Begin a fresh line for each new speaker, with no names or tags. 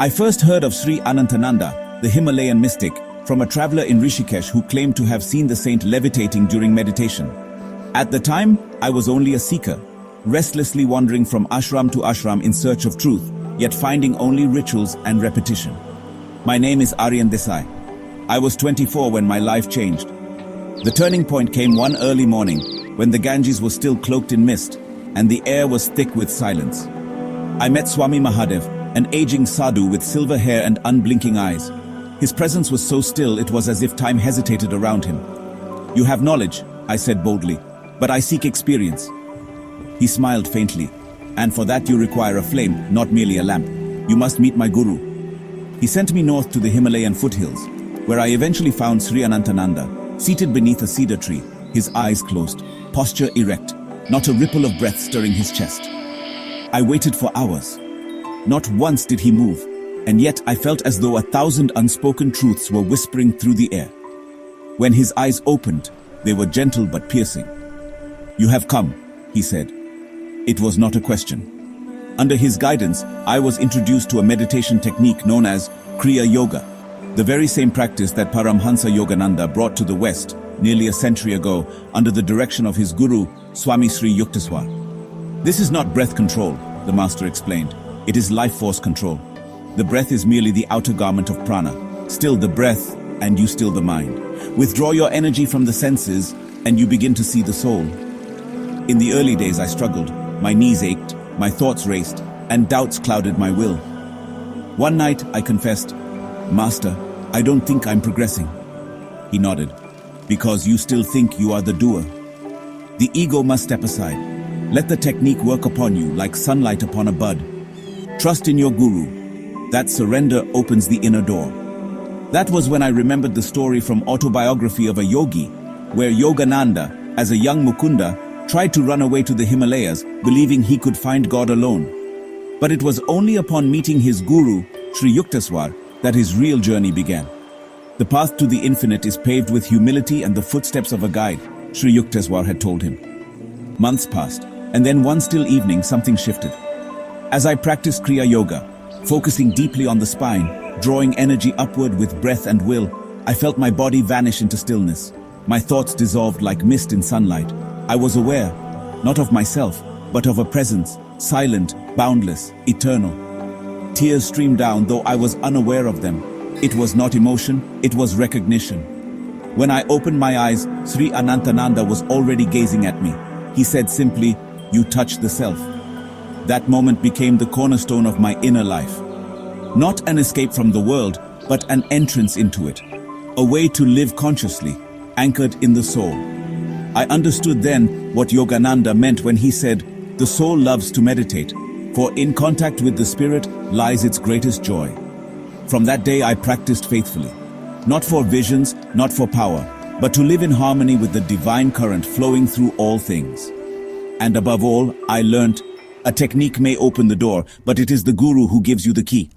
I first heard of Sri Anantananda, the Himalayan mystic, from a traveler in Rishikesh who claimed to have seen the saint levitating during meditation. At the time, I was only a seeker, restlessly wandering from ashram to ashram in search of truth, yet finding only rituals and repetition. My name is Aryan Desai. I was 24 when my life changed. The turning point came one early morning, when the Ganges was still cloaked in mist, and the air was thick with silence. I met Swami Mahadev, an aging sadhu with silver hair and unblinking eyes. His presence was so still it was as if time hesitated around him. "You have knowledge," I said boldly, "but I seek experience." He smiled faintly. "And for that you require a flame, not merely a lamp. You must meet my guru." He sent me north to the Himalayan foothills, where I eventually found Sri Anantananda, seated beneath a cedar tree, his eyes closed, posture erect, not a ripple of breath stirring his chest. I waited for hours. Not once did he move, and yet I felt as though 1,000 unspoken truths were whispering through the air. When his eyes opened, they were gentle but piercing. "You have come," he said. It was not a question. Under his guidance, I was introduced to a meditation technique known as Kriya Yoga, the very same practice that Paramhansa Yogananda brought to the West nearly a century ago under the direction of his guru, Swami Sri Yukteswar. "This is not breath control," the master explained. "It is life force control. The breath is merely the outer garment of prana. Still the breath, and you still the mind. Withdraw your energy from the senses, and you begin to see the soul." In the early days I struggled. My knees ached, my thoughts raced, and doubts clouded my will. One night I confessed, "Master, I don't think I'm progressing." He nodded. "Because you still think you are the doer. The ego must step aside. Let the technique work upon you like sunlight upon a bud. Trust in your guru. That surrender opens the inner door." That was when I remembered the story from Autobiography of a Yogi, where Yogananda, as a young Mukunda, tried to run away to the Himalayas, believing he could find God alone. But it was only upon meeting his guru, Sri Yukteswar, that his real journey began. "The path to the infinite is paved with humility and the footsteps of a guide," Sri Yukteswar had told him. Months passed, and then one still evening something shifted. As I practiced Kriya Yoga, focusing deeply on the spine, drawing energy upward with breath and will, I felt my body vanish into stillness. My thoughts dissolved like mist in sunlight. I was aware, not of myself, but of a presence, silent, boundless, eternal. Tears streamed down, though I was unaware of them. It was not emotion, it was recognition. When I opened my eyes, Sri Anantananda was already gazing at me. He said simply, "You touch the self." That moment became the cornerstone of my inner life. Not an escape from the world, but an entrance into it. A way to live consciously, anchored in the soul. I understood then what Yogananda meant when he said, "The soul loves to meditate, for in contact with the spirit lies its greatest joy." From that day I practiced faithfully. Not for visions, not for power, but to live in harmony with the divine current flowing through all things. And above all, I learnt, a technique may open the door, but it is the guru who gives you the key.